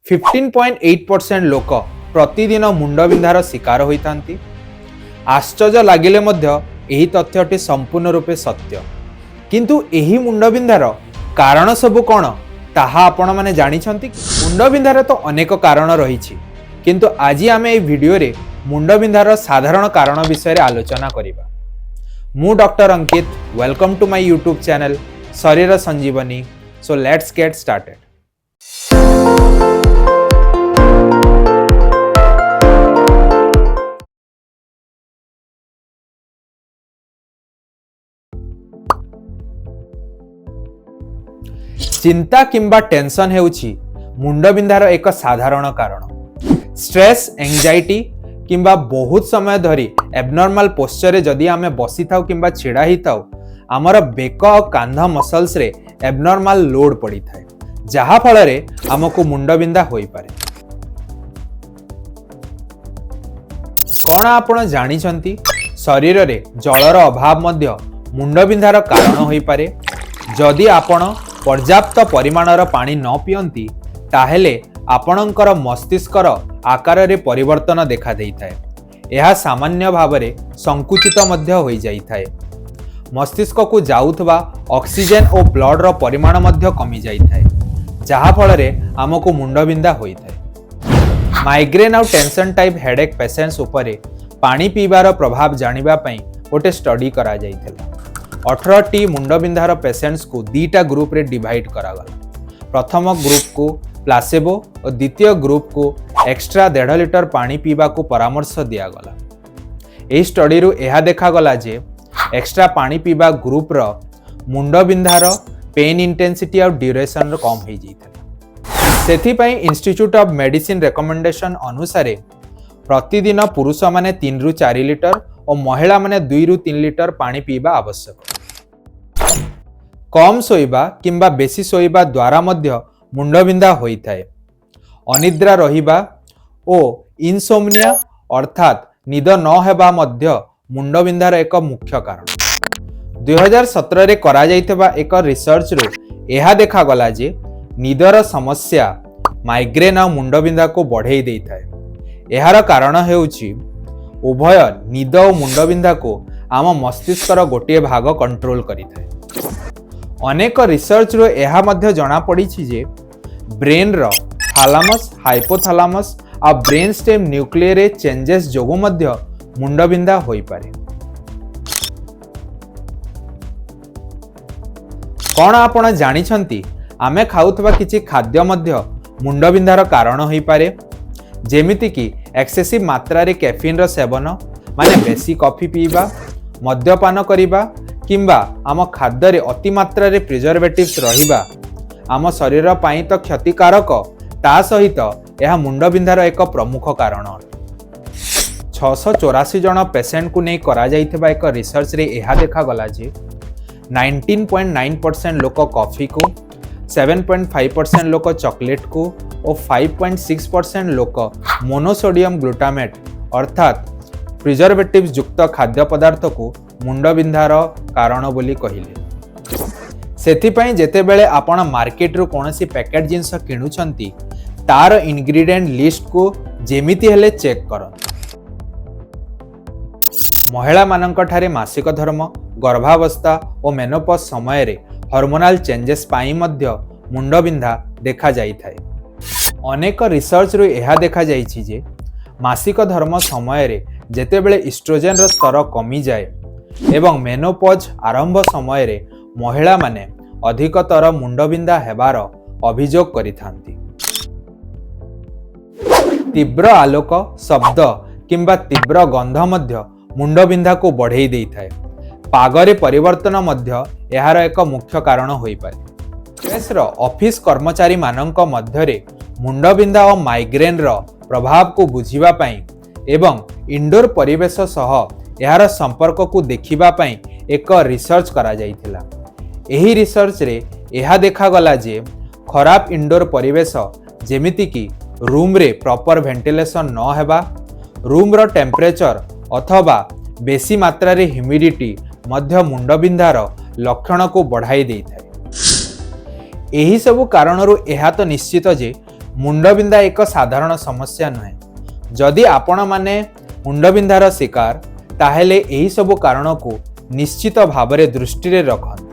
15.8% लोक प्रतिदिन मुंडबिंधार शिकार होइतांती। आश्चर्य लागिले मध्य एही तथ्यटी संपूर्ण रूपे सत्य। किंतु एही मुंडबिंधार कारण सबु कौन ताहा आपण माने जानिछंती? मुंडबिंधार तो अनेक कारण रहिछि, किंतु आज आमे ए वीडियो रे मुंडबिंधार साधारण कारण विषय आलोचना करिबा। मु doctor Ankit, welcome to my YouTube channel Sharir Sanjivani. So let's get started. चिंता किंबा टेंशन हेउछि मुंडबिंधार एक साधारण कारण। स्ट्रेस, एंजाइटी किंबा बहुत समय धरी एबनॉर्मल पोस्चर जदि आमे बसी थाउ किंबा छिड़ा ही थाउ, आमर बेक और कांध मसल्स रे एबनॉर्मल लोड पड़ी थाए, जहा फल रे हमको मुंडबिंधा होई पारे। कौन आपण जानिछंती शरीर रे जलर अभाव मध्य मुंडबिंधार कारण होई पारे। जदि आपण पर्याप्त परिमाणर पानी न पियंती ताहेले आपणकर मस्तिष्कर आकार रे परिवर्तन देखा देइथाए। यह सामान्य भावरे संकुचित मध्य होई जाइथाए। मस्तिष्क को जाउथबा ऑक्सीजन और ब्लड रो परिमाण मध्य कमी जाइथाए, जहा फल रे हमको मुंडबिंधा होइथाए। माइग्रेन और टेंशन टाइप हेडेक पेशेंट्स उपरे पानी पीबार प्रभाव जानिबा पई गोटे स्टडी करा जाइथिला। 18टी मुंडबिंधार पेशेंट्स को दुईटा ग्रुप रे डिवाइड करागला। प्रथम ग्रुप को प्लासेबो और द्वितीय ग्रुप को एक्स्ट्रा 1.5 लीटर पानी पीबा को परामर्श दियागला। एही स्टडी रु एहा देखागला जे एक्स्ट्रा पानी पीबा ग्रुप रो मुंडबिंधार पेन इंटेंसिटी और ड्यूरेशन कम हो जाइथिला। सेथि पई इंस्टीट्यूट ऑफ मेडिसिन रेकमेंडेशन अनुसार प्रतिदिन पुरुष माने 3 रु 4 लीटर और महिला माने 2 रु 3 लीटर पानी पीबा आवश्यक। कम सोइबा किंबा बेसी सोइबा द्वारा मध्य मुंडबिंधा होइथाए। अनिद्रा रहिबा ओ इनसोमनिया अर्थात निद न हेबा मध्य मुंडबिंधार एक मुख्य कारण। 2017 रे करा जाइतबा एक रिसर्च रो एहा देखा गला जे निदर समस्या माइग्रेन और मुंडबिंधा को बढ़ाई देइथाए। एहार कारण हेउछि उभय निद और मुंडबिंधा को आम मस्तिष्कर गोटे भाग कंट्रोल करिथाए। अनेक रिसर्च रो एहा मध्य जणा पड़िछि जे ब्रेन रो थालामस, हाइपोथालामस आ ब्रेन स्टेम न्यूक्लियर रे चेंजेस जोगु मध्य मुंडबिंधा होई पारे। कोन आपण जानिछंती आमे खाउतबा किछि खाद्य मध्य मुंडबिंधार कारण होई पारे। जेमिति कि एक्सेसिव मात्रा रे कैफीन रो सेवन माने बेसी कॉफी पीबा, मद्यपान करिबा किंबा आम खाद्य रे अति मात्रा रे प्रिजर्वेटिव्स रहिबा आम शरीर पाई तो क्षतिकारक, ता सहित यह मुंडबिंधार एक प्रमुख कारण। 684 जन पेशेंट को नहीं करा जाइथिबा एक रिसर्च रे एहा देखा गला जे 19.9% लोक कॉफी को, 7.5% लोक चॉकलेट को और 5.6% लोक मोनोसोडियम ग्लूटामेट अर्थात प्रिजर्वेटिव्स युक्त खाद्य पदार्थ को मुंडबिंधार कारण बोली कहिले। सेथिपई जेतेबेले आपण मार्केट रो कोनोसी पैकेट जिंस किणुछंती तार इंग्रेडिएंट लिस्ट को जेमिति हेले चेक करन। महिला मानक ठारे मासिक धर्म, गर्भावस्था और मेनोपॉज समय रे हार्मोनल चेंजेस पाई मध्य मुंडबिंधा देखा जाइथाए। अनेक रिसर्च रो एहा देखा जाइछि जे मासिक धर्म समय रे जेतेबेले इस्ट्रोजेन रो स्तर कमी जाए एवं मेनोपॉज आरंभ समय रे महिला माने अधिकतर मुंडबिंधा हेबार अभियोग करिथांती। तीव्र आलोक, शब्द किंबा तीव्र गंध मध्य मुंडबिंधा को बढ़ाई देइथाए। पागरे परिवर्तन मध्य एहार एक मुख्य कारण होई पारे। स्ट्रेस ऑफिस कर्मचारी मानक मध्य रे मुंडबिंधा और माइग्रेन रो प्रभाव को बुझिबा पई एवं इंडोर परिवेश सह एहार संपर्क को देखिबा पई एक रिसर्च करा जाइथिला। एही रिसर्च रे एहा देखा गला जे खराब इंडोर परिवेश जेमिति कि रूम रे प्रॉपर वेंटिलेशन न हेबा, रूम रो टेम्परेचर अथवा बेसी मात्रा रे ह्यूमिडिटी मध्य मुंडबिंधार लक्षण को बढ़ाई देइथाए। एही सबु कारणरू एहा तो निश्चित जे ମୁଣ୍ଡବିନ୍ଧା ଏକ ସାଧାରଣ ସମସ୍ୟା ନୁହେଁ। ଯଦି ଆପଣମାନେ ମୁଣ୍ଡବିନ୍ଧାର ଶିକାର, ତାହେଲେ ଏହି ସବୁ କାରଣକୁ ନିଶ୍ଚିତ ଭାବରେ ଦୃଷ୍ଟିରେ ରଖନ୍ତୁ।